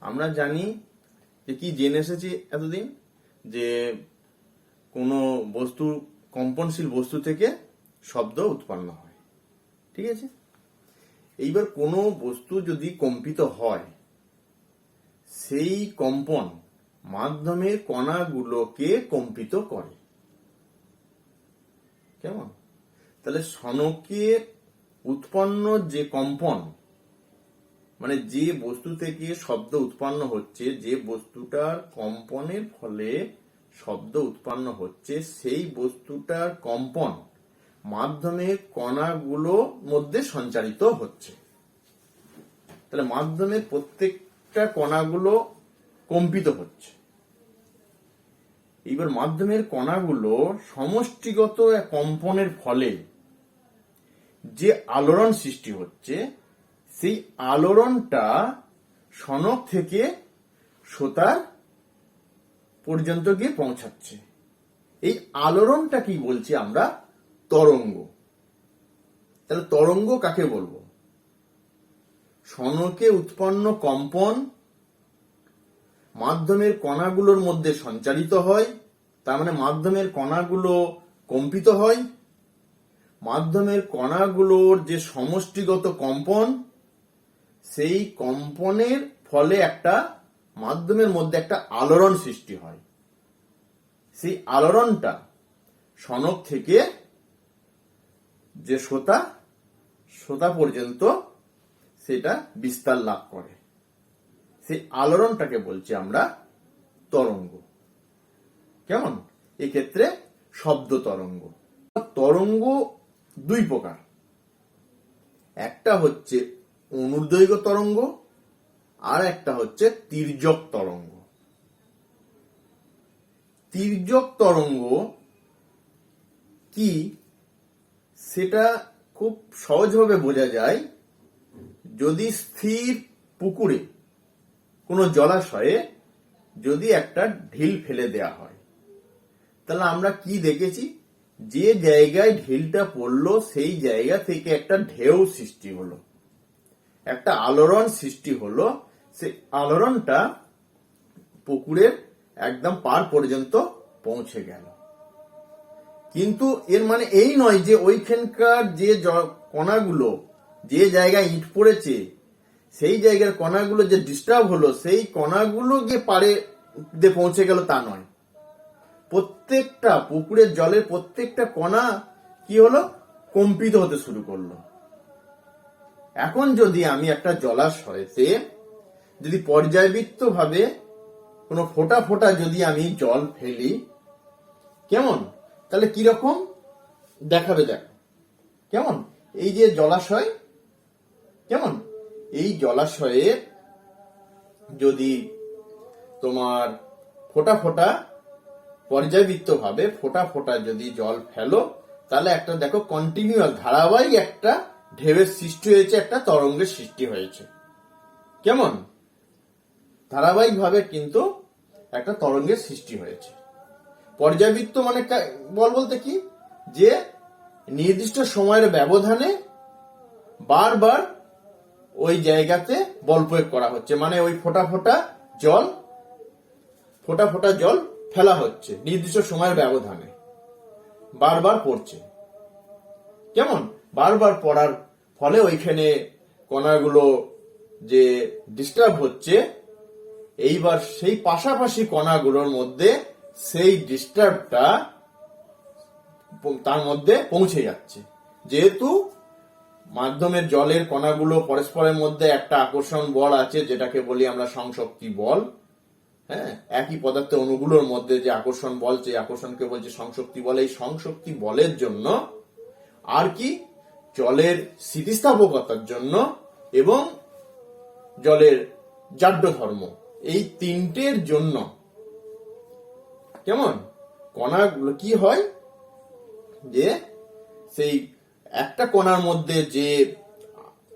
আমরা জানি যে কি জেনে এসেছি এতদিন যে কোনো বস্তু কম্পনশীল বস্তু থেকে শব্দ উৎপন্ন হয়। ঠিক আছে, এইবার কোনো বস্তু যদি কম্পিত হয় সেই কম্পন মাধ্যমের কণাগুলোকে কম্পিত করে। কেমন? তাহলে সনকে উৎপন্ন যে কম্পন, মানে যে বস্তু থেকে শব্দ উৎপন্ন হচ্ছে, যে বস্তুটার কম্পনের ফলে শব্দ উৎপন্ন হচ্ছে, সেই বস্তুটার কম্পন মাধ্যমের কণাগুলোর মধ্যে সঞ্চারিত হচ্ছে। তাহলে মাধ্যমের প্রত্যেকটা কণাগুলো কম্পিত হচ্ছে। এইবার মাধ্যমের কণাগুলো সমষ্টিগত কম্পনের ফলে যে আলোড়ন সৃষ্টি হচ্ছে, সেই আলোড়নটা সনক থেকে শ্রোতার পর্যন্ত গিয়ে পৌঁছাচ্ছে। এই আলোড়নটা কি বলছি আমরা? তরঙ্গ। তাহলে তরঙ্গ কাকে বলবো? সনকে উৎপন্ন কম্পন মাধ্যমের কণাগুলোর মধ্যে সঞ্চারিত হয়, তার মানে মাধ্যমের কণাগুলো কম্পিত হয়। মাধ্যমের কণাগুলোর যে সমষ্টিগত কম্পন, সেই কম্পনের ফলে একটা মাধ্যমের মধ্যে একটা আলোড়ন সৃষ্টি হয়। সেই আলোড়নটা সনক থেকে যে শ্রোতা পর্যন্ত সেটা বিস্তার লাভ করে। সেই আলোড়নটাকে বলছি আমরা তরঙ্গ। কেমন? এক্ষেত্রে শব্দ তরঙ্গ। তরঙ্গ দুই প্রকার, একটা হচ্ছে অনুদৈর্ঘ্য তরঙ্গ, আর একটা হচ্ছে তির্যক তরঙ্গ। তির্যক তরঙ্গ কি সেটা খুব সহজভাবে বোঝা যায় যদি স্থির পুকুরে, কোনো জলাশয়ে যদি একটা ঢিল ফেলে দেয়া হয়, তাহলে আমরা কি দেখেছি? যে জায়গায় ঢিলটা পড়লো সেই জায়গা থেকে একটা ঢেউ সৃষ্টি হলো, একটা আলোড়ন সৃষ্টি হলো। সেই আলোড়নটা পুকুরের একদম পার পর্যন্ত পৌঁছে গেল। কিন্তু এর মানে এই নয় যে ওইখানকার যে কণাগুলো, যে জায়গায় ইট পড়েছে সেই জায়গার কণাগুলো যে ডিস্টার্ব হলো, সেই কণাগুলো গিয়ে পারে পৌঁছে গেল, তা নয়। প্রত্যেকটা পুকুরের জলের প্রত্যেকটা কণা কি হলো? কম্পিত হতে শুরু করলো। এখন যদি আমি একটা জলাশয়তে যদি পর্যায়বৃত্ত ভাবে কোনো ফোঁটা ফোঁটা যদি আমি জল ফেলি, কেমন? তাহলে কিরকম দেখাবে? দেখ কেমন এই যে জলাশয়, কেমন এই জলাশয়ে যদি তোমার ফোঁটা ফোঁটা পর্যায়বৃত্ত ভাবে ফোঁটা ফোঁটা যদি জল ফেলো, তাহলে একটা দেখো কন্টিনিউয়াস ধারাবাহিক একটা ঢেউয়ের সৃষ্টি হয়েছে, একটা তরঙ্গের সৃষ্টি হয়েছে। কেমন? ধারাবাহিক ভাবে কিন্তু একটা তরঙ্গের সৃষ্টি হয়েছে। পর্যায়বৃত্ত মানে বল বলতে কি, যে নির্দিষ্ট সময়ের ব্যবধানে বারবার ওই জায়গাতে বল প্রয়োগ করা হচ্ছে, মানে ওই ফোঁটা ফোঁটা জল ফেলা হচ্ছে নির্দিষ্ট সময়ের ব্যবধানে, বারবার পড়ছে। কেমন? বারবার পড়ার ফলে ওইখানে কণাগুলো যে ডিস্টার্ব হচ্ছে, এইবার সেই পাশাপাশি কণাগুলোর মধ্যে সেই ডিস্টার্বটা তার মধ্যে পৌঁছে যাচ্ছে। যেহেতু মাধ্যমের জলের কণাগুলো পরস্পরের মধ্যে একটা আকর্ষণ বল আছে, যেটাকে বলি আমরা সংশক্তি বল। হ্যাঁ, একই পদার্থের অণুগুলোর মধ্যে যে আকর্ষণ বল, যে আকর্ষণকে বলছে সংশক্তি বল। এই সংশক্তি বলের জন্য আর কি, জলের স্থিতিস্থাপকতার জন্য এবং জলের জাড্য ধর্ম, এই তিনটের জন্য কেমন কণাগুলো কি হয়, যে সেই একটা কণার মধ্যে যে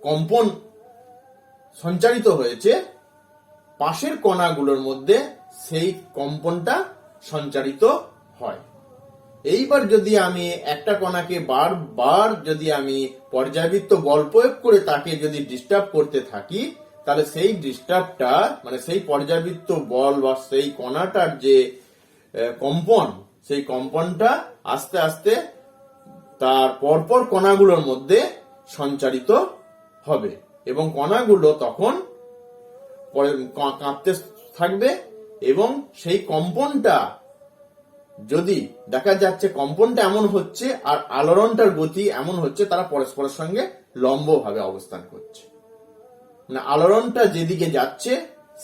কম্পন সঞ্চারিত হয়েছে, পাশের কণাগুলোর মধ্যে সেই কম্পনটা সঞ্চারিত হয়। এইবার যদি আমি একটা কণাকে বারবার যদি আমি পর্যায়বৃত্ত বল প্রয়োগ করে তাকে যদি ডিস্টার্ব করতে থাকি, তাহলে সেই ডিস্টার্বটা মানে সেই পর্যাবৃত্ত বল বা সেই কণাটার যে কম্পন, সেই কম্পনটা আস্তে আস্তে তার পরপর কণাগুলোর মধ্যে সঞ্চারিত হবে এবং কণাগুলো তখন কাঁপতে থাকবে এবং সেই কম্পনটা যদি দেখা যাচ্ছে কম্পনটা এমন হচ্ছে আর আলোড়নটার গতি এমন হচ্ছে তারা পরস্পরের সঙ্গে লম্বভাবে অবস্থান করছে, মানে আলোড়নটা যেদিকে যাচ্ছে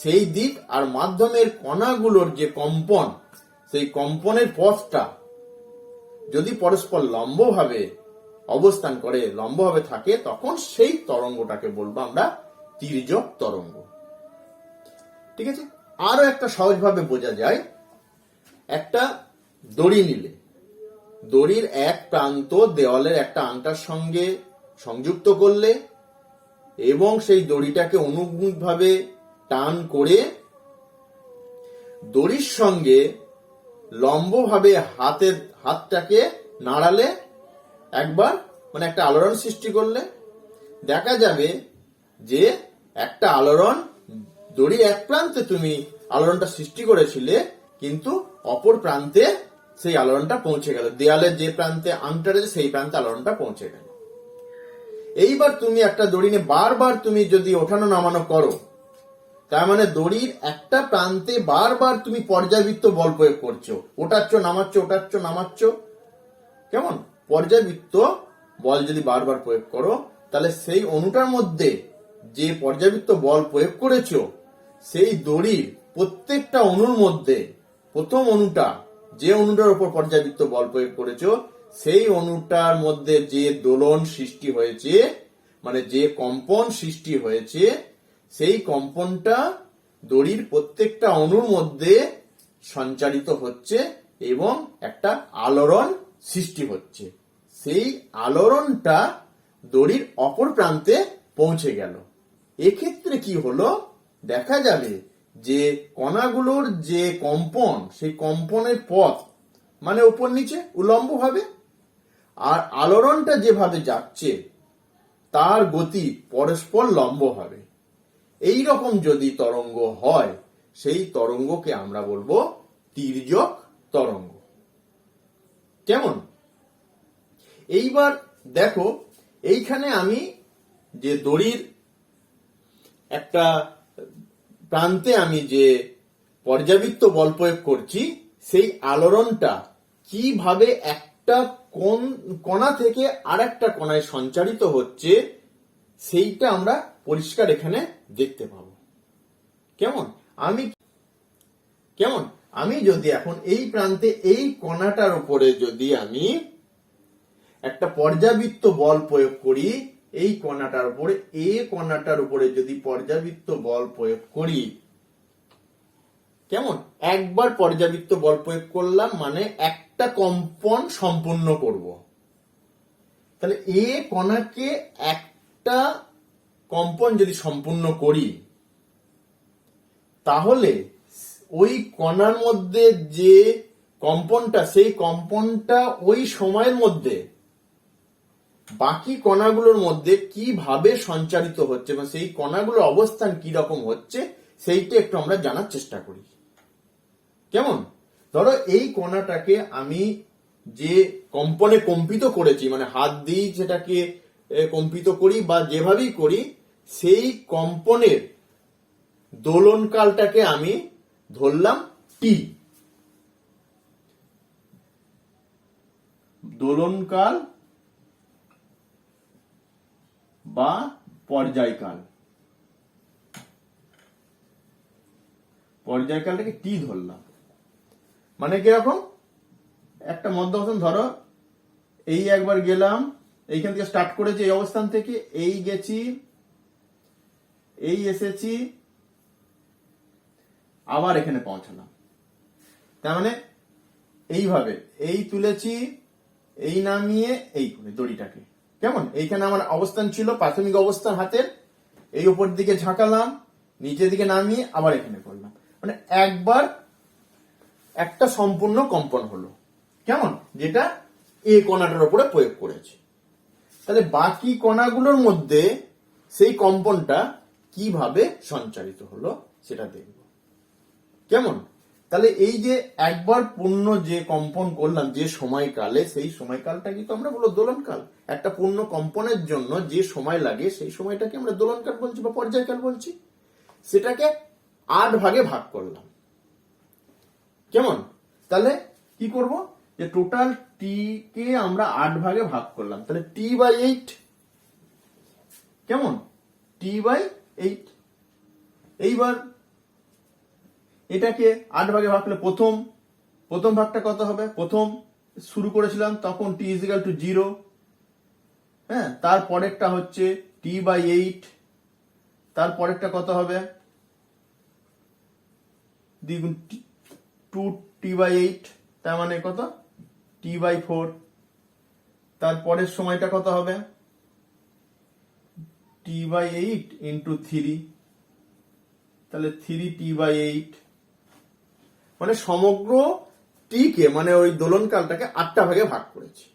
সেই দিক আর মাধ্যমের কণাগুলোর যে কম্পন, সেই কম্পনের পথটা যদি পরস্পর লম্বভাবে অবস্থান করে, লম্বভাবে থাকে, তখন সেই তরঙ্গটাকে বলবো আমরা তির্যক তরঙ্গ। ঠিক আছে, আরো একটা সহজভাবে বোঝা যায়, একটা দড়ি নিলে দড়ির এক প্রান্ত দেওয়ালের একটা আংটার সঙ্গে সংযুক্ত করলে এবং সেই দড়িটাকে অনুভূমিকভাবে টান করে দড়ির সঙ্গে লম্বভাবে হাতটাকে নাড়ালে একবার, মানে একটা আলোড়ন সৃষ্টি করলে দেখা যাবে যে একটা আলোড়ন দড়ির এক প্রান্তে তুমি আলোড়নটা সৃষ্টি করেছিলে কিন্তু অপর প্রান্তে সেই আলোড়নটা পৌঁছে গেল, দেয়ালের যে প্রান্তে আংটা রয়েছে সেই প্রান্তে আলোড়নটা পৌঁছে গেল। এইবার তুমি একটা দড়ি নিয়ে বারবার তুমি যদি ওঠানো নামানো করো, তার মানে দড়ির একটা প্রান্তে বারবার তুমি পর্যাবৃত্ত বল প্রয়োগ করছো, ওঠাচ্ছ নামাচ্ছ, ওঠাচ্ছ নামাচ্ছ। কেমন? পর্যাবৃত্ত বল যদি বারবার প্রয়োগ করো তাহলে সেই অণুটার মধ্যে যে পর্যাবৃত্ত বল প্রয়োগ করেছো সেই দড়ির প্রত্যেকটা অণুর মধ্যে প্রথম অণুটা, যে অণুটার উপর পর্যাবৃত্ত বল প্রয়োগ করেছো সেই অণুটার মধ্যে যে দোলন সৃষ্টি হয়েছে, মানে যে কম্পন সৃষ্টি হয়েছে, সেই কম্পনটা দড়ির প্রত্যেকটা অণুর মধ্যে সঞ্চারিত হচ্ছে এবং একটা আলোড়ন সৃষ্টি হচ্ছে। সেই আলোড়নটা দড়ির অপর প্রান্তে পৌঁছে গেল। এক্ষেত্রে কি হলো, দেখা যাবে যে কণাগুলোর যে কম্পন, সেই কম্পনের পথ মানে উপর নিচে উলম্ব ভাবে, আর আলোড়নটা যেভাবে যাচ্ছে তার গতি পরস্পর লম্ব হবে। এই রকম যদি তরঙ্গ হয় সেই তরঙ্গকে আমরা বলবো তির্যক তরঙ্গ। কেমন? এইবার দেখো, এইখানে আমি যে দড়ির একটা প্রান্তে আমি যে পর্যাবৃত্ত বল প্রয়োগ করছি সেই আলোড়নটা কিভাবে একটা কণা থেকে আরেকটা কণায় সঞ্চারিত হচ্ছে সেইটা আমরা পরিষ্কার এখানে দেখতে পাবো। কেমন? আমি যদি এখন এই প্রান্তে এই কণাটার উপরে যদি আমি একটা পর্যাবৃত্ত বল প্রয়োগ করি, এই কণাটার উপরে, এই কণাটার উপরে যদি পর্যাবৃত্ত বল প্রয়োগ করি, কেমন? একবার পর্যাবৃত্ত বল প্রয়োগ করলাম মানে একটা কম্পন সম্পূর্ণ করব। তাহলে এ কণাকে একটা কম্পন যদি সম্পূর্ণ করি তাহলে ওই কণার মধ্যে যে কম্পনটা, সেই কম্পনটা ওই সময়ের মধ্যে বাকি কণাগুলোর মধ্যে কিভাবে সঞ্চারিত হচ্ছে বা সেই কণাগুলোর অবস্থান কি রকম হচ্ছে সেইটা একটু আমরা জানার চেষ্টা করি। কেমন? ধরো এই কণাটাকে আমি যে কম্পনে কম্পিত করেছি, মানে হাত দিয়ে যেটাকে কম্পিত করি বা যেভাবেই করি, সেই কম্পনের দোলনকালটাকে আমি ধরলাম টি। দোলনকাল বা পর্যায়কাল, পর্যায়কালটাকে টি ধরলাম। মানে কিরকম? একটা মধ্যাবস্থান, ধরো এই একবার গেলাম, এইখান থেকে স্টার্ট করেছি এই অবস্থান থেকে, এই গেছি, এই এসেছি, আবার এখানে পৌঁছালাম। তার মানে এইভাবে এই তুলেছি, এই নামিয়ে এই করে দড়িটাকে, কেমন? এইখানে আমার অবস্থান ছিল প্রাথমিক অবস্থান হাতের, এই উপর দিকে ঝাঁকালাম, নিচের দিকে নামিয়ে আবার এখানে করলাম, মানে একবার একটা সম্পূর্ণ কম্পন হলো। কেমন? যেটা এই কণাটার উপরে প্রয়োগ করেছে। তাহলে বাকি কণাগুলোর মধ্যে সেই কম্পনটা কিভাবে সঞ্চারিত হলো সেটা দেখব। কেমন? তাহলে এই যে একবার পূর্ণ যে কম্পন করলাম যে সময়কালে, সেই সময়কালটা কিন্তু আমরা বলবো দোলনকাল। একটা পূর্ণ কম্পনের জন্য যে সময় লাগে সেই সময়টাকে আমরা দোলনকাল বলছি বা পর্যায়কাল বলছি। সেটাকে 8 ভাগে ভাগ করলাম। কেমন? তাহলে কি করব, যে টোটাল টি কে আমরা 8 ভাগে ভাগ করলাম, তাহলে T/8। কেমন? T/8। এইবার এটাকে 8 ভাগে ভাগ করলে প্রথম ভাগটা কত হবে? প্রথম শুরু করেছিলাম তখন T=0। হ্যাঁ, তারপরেরটা হচ্ছে T/8। তারপরেরটা কত হবে? দ্বিগুণ 2T/8, তার মানে কত? T/4। তারপরের সময়টা কত হবে? T/8 ইন্টু 3, তাহলে 3T/8। মানে সমগ্র টি কে, মানে ওই দোলনকালটাকে 8টা ভাগে ভাগ করেছি।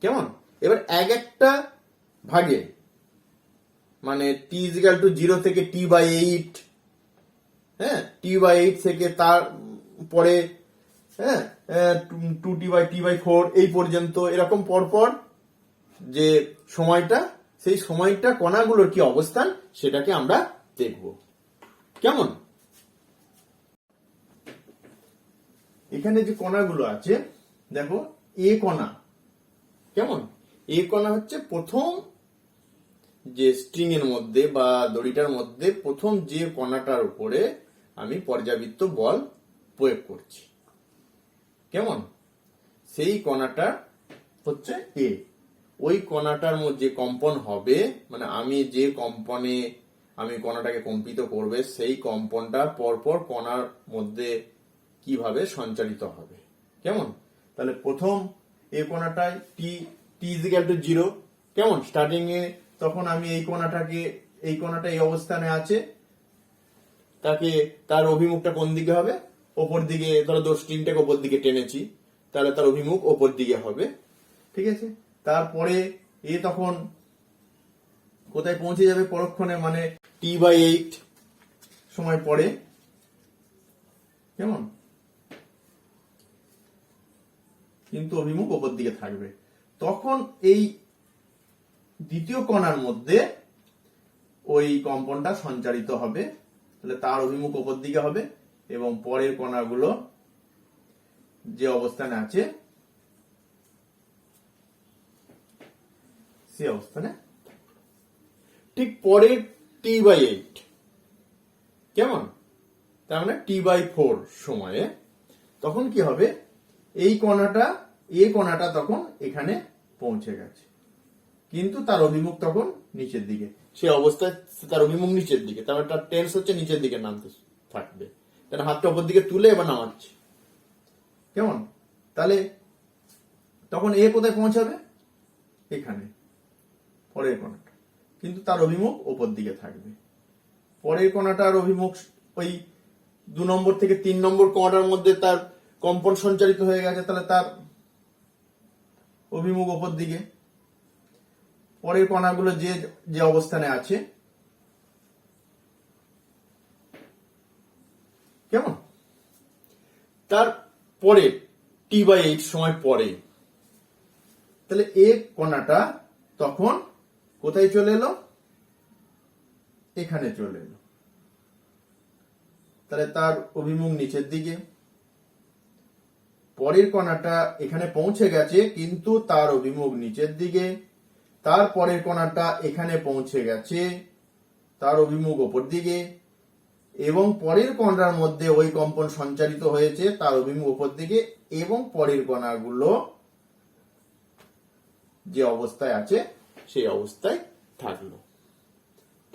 কেমন? এবার একটা ভাগে, মানে T=0 থেকে T/8, হ্যাঁ, T/8 থেকে তার পরে, হ্যাঁ, 2T/4 এই পর্যন্ত, এরকম পরপর যে সময়টা, সেই সময়টা কণাগুলোর কি অবস্থান সেটাকে আমরা দেখব। কেমন? এখানে যে কণাগুলো আছে দেখো, এ কণা। কেমন? এ কণা হচ্ছে প্রথম যে স্ট্রিং এর মধ্যে বা দড়িটার মধ্যে প্রথম যে কণাটার উপরে আমি পর্যাবৃত্ত বল প্রয়োগ করছি। কেমন? সেই কণাটা হচ্ছে এ। ওই কণাটার মধ্যে কম্পন হবে, মানে আমি যে কম্পনে আমি কণাটাকে কম্পিত করবে, সেই কম্পনটা পরপর কণার মধ্যে কিভাবে সঞ্চারিত হবে। কেমন? তাহলে প্রথম এই কণাটায় T=0। কেমন? স্টার্টিং এ তখন আমি এই কণাটা এই অবস্থানে আছে, তাকে তার অভিমুখটা কোন দিকে হবে? ওপর দিকে। ধরো স্ট্রিংটাকে ওপর দিকে টেনেছি, তাহলে তার অভিমুখ ওপর দিকে হবে। ঠিক আছে? তারপরে এ তখন কোথায় পৌঁছে যাবে পরক্ষণে, মানে T/8 সময় পরে। কেমন? কিন্তু অভিমুখ ওপর দিকে থাকবে। তখন এই দ্বিতীয় কণার মধ্যে ওই কম্পনটা সঞ্চারিত হবে, তাহলে তার অভিমুখ ওপর দিকে হবে এবং পরের কণাগুলো যে অবস্থানে আছে সে অবস্থানে। ঠিক পরের T/8, কেমন? তার মানে T/4 সময়ে তখন কি হবে? এই কণাটা তখন এখানে পৌঁছে গেছে, কিন্তু তার অভিমুখ তখন নিচের দিকে। সে অবস্থায় তার অভিমুখ নিচের দিকে, তার তার টেন্স হচ্ছে নিচের দিকে নামতে থাকবে। তার হাতটা উপর দিকে তুলে এবার নামাচ্ছে। কেমন? তাহলে তখন এ কোথায় পৌঁছাবে? এখানে পরের কণাটা, কিন্তু তার অভিমুখ ওপর দিকে থাকবে। পরের কণাটার অভিমুখ ওই 2 নম্বর থেকে 3 নম্বর কণাটার মধ্যে তার কম্পন সঞ্চারিত হয়ে গেছে, তাহলে তার অভিমুখ ওপর দিকে। পরের কণাগুলো যে যে অবস্থানে আছে। কেমন? তার পরে T/8 সময় পরে, তাহলে এ কণাটা তখন কোথায় চলে এলো? এখানে চলে এলো। তাহলে তার অভিমুখ নিচের দিকে। পরের কণাটা এখানে পৌঁছে গেছে, কিন্তু তার অভিমুখ নিচের দিকে। তারপরের কণাটা এখানে পৌঁছে গেছে, তার অভিমুখ ওপর দিকে। এবং পরের কণার মধ্যে ওই কম্পন সঞ্চারিত হয়েছে, তার অভিমুখ উপর দিকে। এবং পরের কণাগুলো যে অবস্থায় আছে সেই অবস্থায় থাকলো।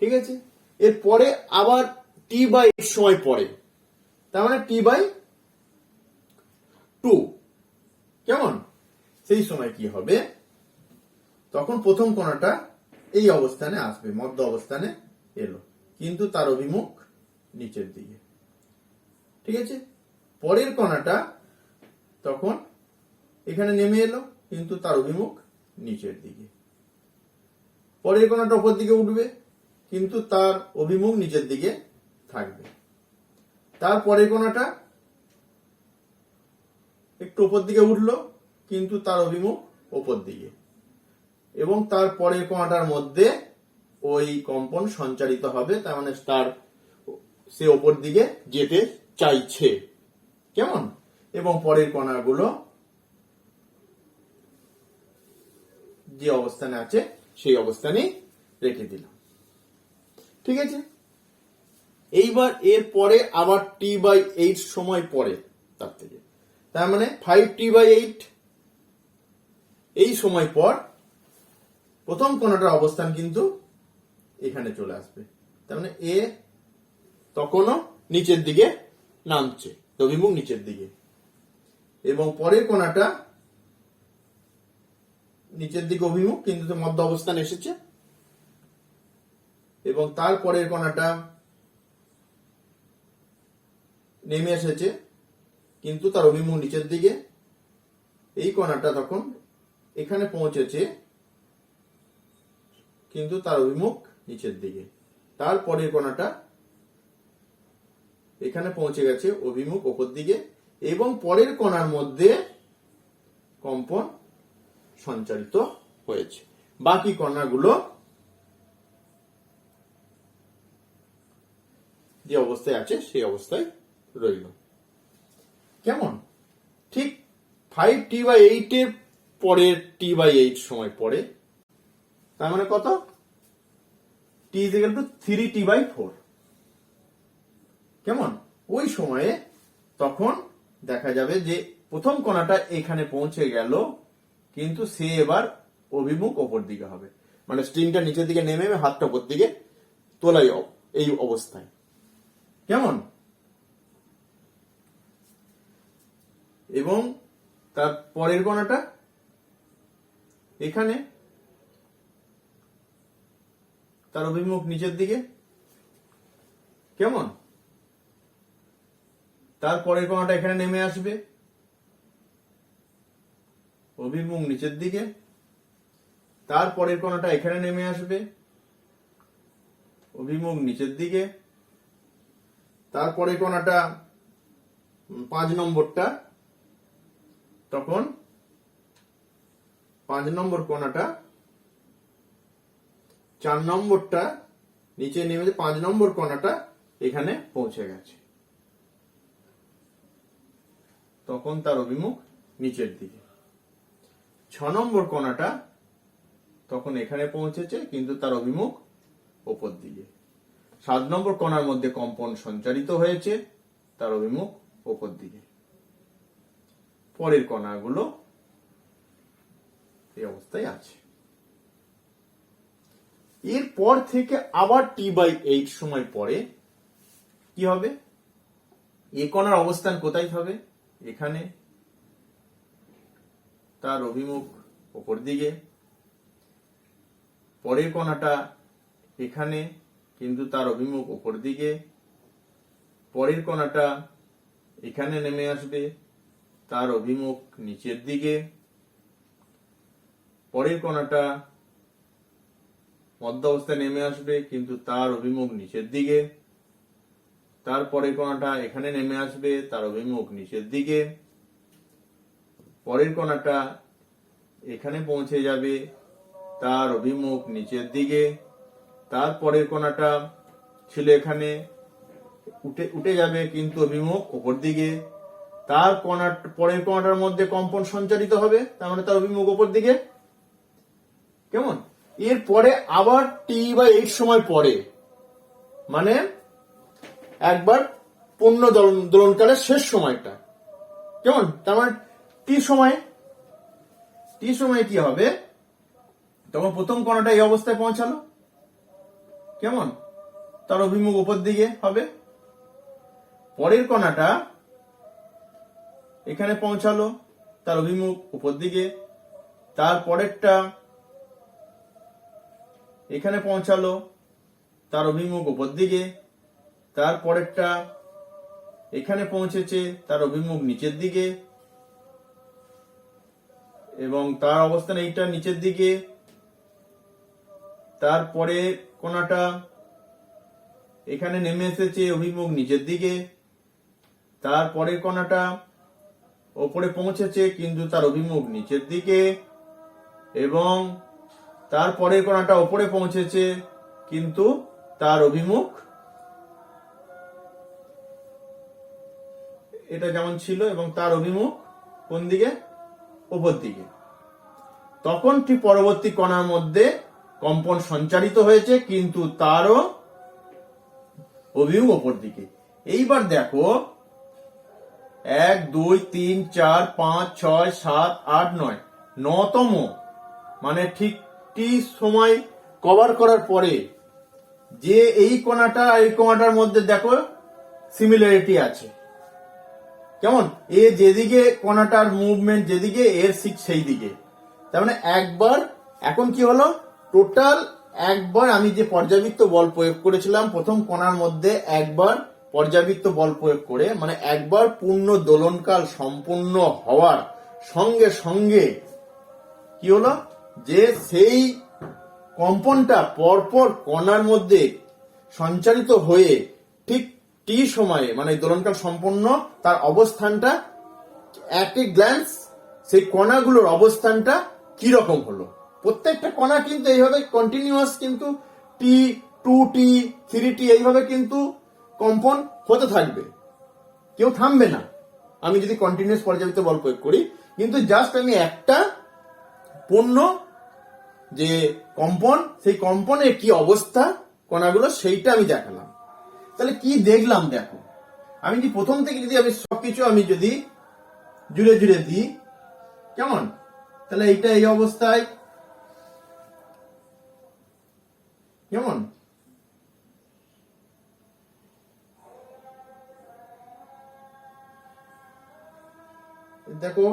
ঠিক আছে? এরপরে আবার T/8 সময় পরে, তার মানে T/2। কেমন? সেই সময় কি হবে? তখন প্রথম কণাটা এই অবস্থানে আসবে, মধ্য অবস্থানে এলো, কিন্তু তার অভিমুখ নিচের দিকে। ঠিক আছে? পরের কণাটা তখন এখানে নেমে এলো, কিন্তু তার অভিমুখ নিচের দিকে। পরের কণাটা উপর দিকে উঠবে, কিন্তু তার অভিমুখ নিচের দিকে থাকবে। তারপরের কোণাটা একটু উপর দিকে উঠলো, কিন্তু তার অভিমুখ উপর দিকে, এবং তারপরের কোণাটার মধ্যে ওই কম্পন সঞ্চারিত হবে, তার মানে তার সে ওপর দিকে যেতে চাইছে। কেমন? এবং পরের কণাগুলো যে অবস্থানে আছে সেই অবস্থানে রেখে দিলাম। ঠিক আছে, এইবার এর পরে আবার t/8 সময় পরে তার থেকে, তার মানে 5t/8 এই সময় পর প্রথম কণাটার অবস্থান কিন্তু এখানে চলে আসবে। তার মানে এ তখনও নিচের দিকে নামছে, অভিমুখ নিচের দিকে, এবং পরের কণাটা নিচের দিকে অভিমুখ কিন্তু মধ্য অবস্থানে এসেছে, এবং তারপরের কণাটা নেমে এসেছে কিন্তু তার অভিমুখ নিচের দিকে। এই কণাটা তখন এখানে পৌঁছেছে কিন্তু তার অভিমুখ নিচের দিকে। তারপরের কণাটা এখানে পৌঁছে গেছে, অভিমুখ উপর দিকে, এবং পরের কণার মধ্যে কম্পন সঞ্চারিত হয়েছে। বাকি কণাগুলো যে অবস্থায় আছে সেই অবস্থায় রইল। কেমন? ঠিক 5t/8 এর পরের t/8 সময় পরে, তার মানে কত? t = 3t/4। কেমন? ওই সময়ে তখন দেখা যাবে যে প্রথম কণাটা এখানে পৌঁছে গেল, কিন্তু সে এবার অভিমুখ ওপর দিকে হবে, মানে স্ট্রিংটা নিচের দিকে নেমে হাতটা উপর দিকে তোলাই এই অবস্থায়। কেমন? এবং তার পরের কণাটা এখানে, তার অভিমুখ নিচের দিকে। কেমন? তারপরের কণাটা এখানে নেমে আসবে, অভিমুখ নিচের দিকে। তারপরের কণাটা এখানে নেমে আসবে, অভিমুখ নিচের দিকে। তারপরের কণাটা 5 নম্বরটা, তখন 5 নম্বর কণাটা 4 নম্বরটা নিচে নেমে 5 নম্বর কণাটা এখানে পৌঁছে গেছে, তখন তার অভিমুখ নিচের দিকে। 6 নম্বর কণাটা তখন এখানে পৌঁছেছে কিন্তু তার অভিমুখ উপর দিকে। 7 নম্বর কণার মধ্যে কম্পন সঞ্চারিত হয়েছে, তার অভিমুখ উপর দিকে। পরের কণাগুলো এই অবস্থায় আছে। এরপর থেকে আবার t/8 সময় পরে কি হবে? এ কণার অবস্থান কোথায় হবে? এখানে, তার অভিমুখ উপর দিকে। পরের কণাটা এখানে কিন্তু তার অভিমুখ উপর দিকে। পরের কণাটা এখানে নেমে আসবে, তার অভিমুখ নিচের দিকে। পরের কণাটা মধ্য অবস্থায় নেমে আসবে কিন্তু তার অভিমুখ নিচের দিকে। তারপরের কণাটা এখানে নেমে আসবে, তার অভিমুখ নিচের দিকে। পরের কণাটা এখানে পৌঁছে যাবে, তার অভিমুখ নিচের দিকে। তারপরের কণাটা ছিল এখানে, উঠে যাবে কিন্তু অভিমুখ উপর দিকে। পরের কণাটার মধ্যে কম্পন সঞ্চারিত হবে, তার মানে তার অভিমুখ উপর দিকে। কেমন? এরপরে আবার t/8 সময় পরে, মানে একবার পূর্ণ দোলনকালের শেষ সময়টা। কেমন? তার মানে টি সময়ে কি হবে? তখন প্রথম কণাটা এই অবস্থায় পৌঁছালো, কেমন? তার অভিমুখ উপর দিকে হবে। পরের কণাটা এখানে পৌঁছালো, তার অভিমুখ উপর দিকে। তারপরেরটা এখানে পৌঁছালো, তার অভিমুখ উপর দিকে। তারপরেরটা এখানে পৌঁছেছে, তার অভিমুখ নিচের দিকে, এবং তার অবস্থান এইটা নিচের দিকে। তারপরে কোণাটা এখানে নেমে এসেছে অভিমুখ নিচের দিকে, তারপরের কণাটা ওপরে পৌঁছেছে কিন্তু তার অভিমুখ নিচের দিকে, এবং তারপরের কণাটা ওপরে পৌঁছেছে কিন্তু তার অভিমুখ এটা যেমন ছিল, এবং তার অভিমুখ কোন দিকে? উপর দিকে। তখন ঠিক পরবর্তী কণার মধ্যে কম্পন সঞ্চারিত হয়েছে কিন্তু তারও অভিমুখ ওপর দিকে। এইবার দেখো 1 2 3 4 5 6 7 8 9 9তম মানে ঠিক টি সময় কভার করার পরে যে এই কণাটা এই কণাটার মধ্যে দেখো সিমিলারিটি আছে। কেমন? এ যেদিকে কণাটার মুভমেন্ট যেদিকে, এর ঠিক সেই দিকে। তার মানে একবার এখন কি হলো, টোটাল একবার আমি যে পর্যাবৃত্ত বল প্রয়োগ করেছিলাম প্রথম কণার মধ্যে, একবার পর্যাবৃত্ত বল প্রয়োগ করে মানে একবার পূর্ণ দোলনকাল সম্পূর্ণ হওয়ার সঙ্গে সঙ্গে কি হলো, যে সেই কম্পনটা পরপর কণার মধ্যে সঞ্চারিত হয়ে ঠিক টি সময়ে মানে দোলনকাল সম্পন্ন তার অবস্থানটা এট এ গ্ল্যান্স সেই কণাগুলোর অবস্থানটা কি রকম হলো। প্রত্যেকটা কণা কিন্তু এইভাবে কন্টিনিউয়াস কিন্তু টি 2t 3t এইভাবে কিন্তু কম্পন হতে থাকবে, কেউ থামবে না আমি যদি কন্টিনিউয়াস পর্যাবৃত্ত বল প্রয়োগ করি। কিন্তু জাস্ট আমি একটা পূর্ণ যে কম্পন, সেই কম্পনের কি অবস্থা কণাগুলো সেইটা আমি দেখালাম। তাহলে কি দেখলাম দেখো, আমি যদি প্রথম থেকে যদি আমি সবকিছু আমি যদি জুড়ে জুড়ে দিই, কেমন? তাহলে এইটা এই অবস্থায়, কেমন? দেখো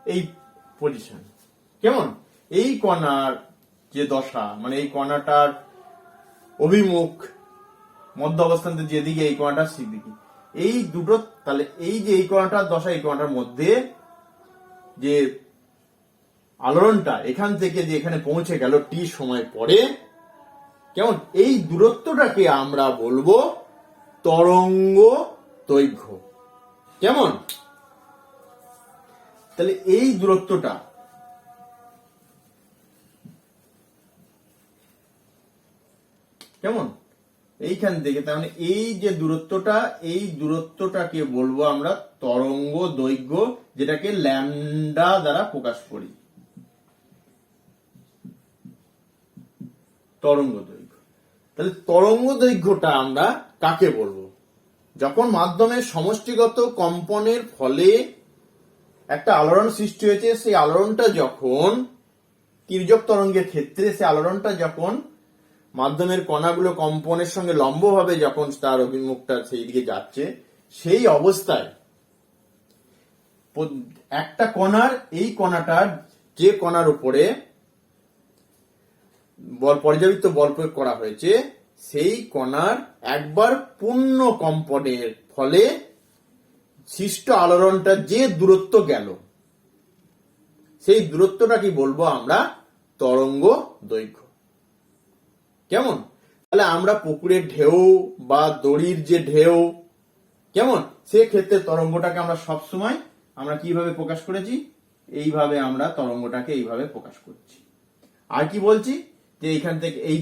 এই পজিশন, কেমন? এই কণার যে দশা মানে এই কণাটার অভিমুখ মধ্য অবস্থান যেদিকে, এই কণাটার সেদিকে, এই দুটো, তাহলে এই যে এই কণাটার দশা এই কণাটার মধ্যে যে আলোড়নটা এখান থেকে যে এখানে পৌঁছে গেল টি সময় পরে, কেমন? এই দূরত্বটাকে আমরা বলবো তরঙ্গ দৈর্ঘ্য। কেমন? তাহলে এই দূরত্বটা কেমন এইখান থেকে, তার মানে এই যে দূরত্বটা, এই দূরত্বটাকে বলবো আমরা তরঙ্গ দৈর্ঘ্য, যেটাকে ল্যামডা দ্বারা প্রকাশ করি, তরঙ্গ দৈর্ঘ্য। তাহলে তরঙ্গ দৈর্ঘ্যটা আমরা কাকে বলবো? যখন মাধ্যমের সমষ্টিগত কম্পনের ফলে একটা আলোড়ন সৃষ্টি হয়েছে, সেই আলোড়নটা যখন তির্যক তরঙ্গের ক্ষেত্রে সেই আলোড়নটা যখন মাধ্যমের কণাগুলো কম্পনের সঙ্গে লম্বভাবে যখন তার অভিমুখটা সেই দিকে যাচ্ছে, সেই অবস্থায় একটা কণার, এই কণাটার যে কণার উপরে পর্যাবৃত্ত বল প্রয়োগ করা হয়েছে, সেই কণার একবার পূর্ণ কম্পনের ফলে সৃষ্ট আলোড়নটা যে দূরত্ব গেল, সেই দূরত্বটা কি বলবো আমরা তরঙ্গ দৈর্ঘ্য। কেমন? তাহলে আমরা পুকুরের ঢেউ বা দড়ির যে ঢেউ, কেমন, সেক্ষেত্রে তরঙ্গটাকে আমরা সবসময় আমরা কিভাবে প্রকাশ করেছি? এইভাবে আমরা তরঙ্গটাকে এইভাবে প্রকাশ করছি। আর কি বলছি, যে এইখান থেকে এই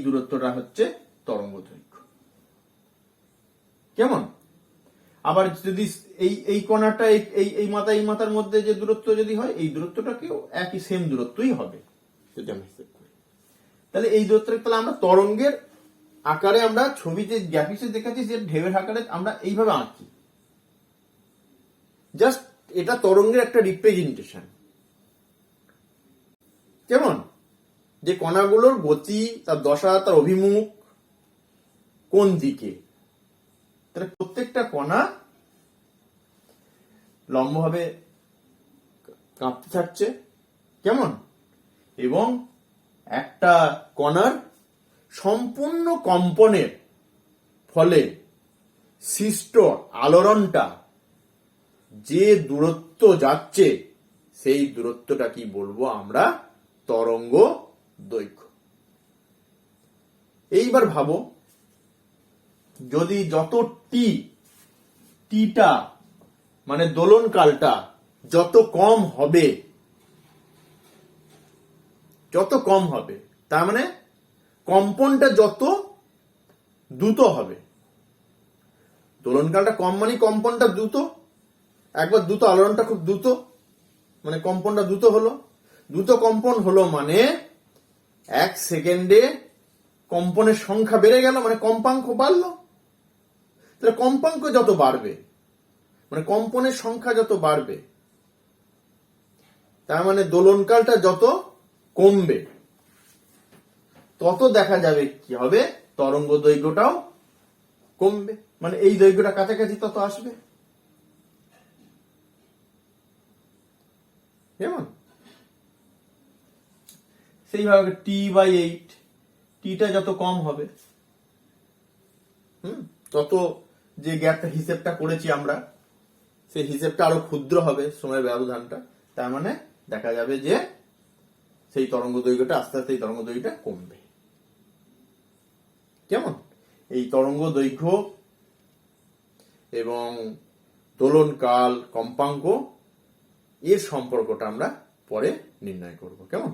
দূরত্বটা হচ্ছে তরঙ্গ দৈর্ঘ্য। কেমন? আবার যদি এই কণাটা এই মাথার মধ্যে যে দূরত্ব যদি হয়, এই দূরত্বটাকেও একই সেম দূরত্বই হবে যদি আমরা হিসেব করি। তাহলে এই দূরত্বটা তাহলে আমরা তরঙ্গের আকারে আমরা ছবিতে গ্রাফিক্সে দেখাচ্ছি যে ঢেউয়ের আকারে আমরা এইভাবে আঁকি, জাস্ট এটা তরঙ্গের একটা রিপ্রেজেন্টেশন। কেমন? যে কণাগুলোর গতি, তার দশা, তার অভিমুখ কোন দিকে, তাহলে প্রত্যেকটা কণা লম্বভাবে কাঁপতে থাকছে। কেমন? এবং একটা কণার সম্পূর্ণ কম্পনের ফলে সৃষ্ট আলোড়নটা যে দূরত্ব যাচ্ছে সেই দূরত্বটা কি বলবো আমরা? তরঙ্গ দৈর্ঘ্য। এইবার ভাবো, যদি যত টিটা মানে দোলনকালটা যত কম হবে, তার মানে কম্পনটা যত দ্রুত হবে। দোলনকালটা কম মানে কম্পনটা দ্রুত, একবার দ্রুত আলোড়নটা খুব দ্রুত, মানে কম্পনটা দ্রুত হলো। দ্রুত কম্পন হলো মানে 1 সেকেন্ডে কম্পনের সংখ্যা বেড়ে গেল, মানে কম্পাঙ্ক বাড়লো। তাহলে কম্পাঙ্ক যত বাড়বে, মানে কম্পনের সংখ্যা যত বাড়বে, তার মানে দোলনকালটা যত কমবে, তত দেখা যাবে কি হবে? তরঙ্গ দৈর্ঘ্যটাও কমবে, মানে এই দৈর্ঘ্যটা কাছাকাছি তত আসবে। কেমন? সেইভাবে T/8, টিটা যত কম হবে, তত যে গ্যাপটা হিসেবটা করেছি আমরা, সেই হিসেবটা আরো ক্ষুদ্র হবে সময়ের ব্যবধানটা। তার মানে দেখা যাবে যে সেই তরঙ্গ দৈর্ঘ্যটা আস্তে আস্তে এই তরঙ্গ দৈর্ঘ্যটা কমবে। কেমন? এই তরঙ্গ দৈর্ঘ্য এবং দোলনকাল, কম্পাঙ্ক, এর সম্পর্কটা আমরা পরে নির্ণয় করব। কেমন?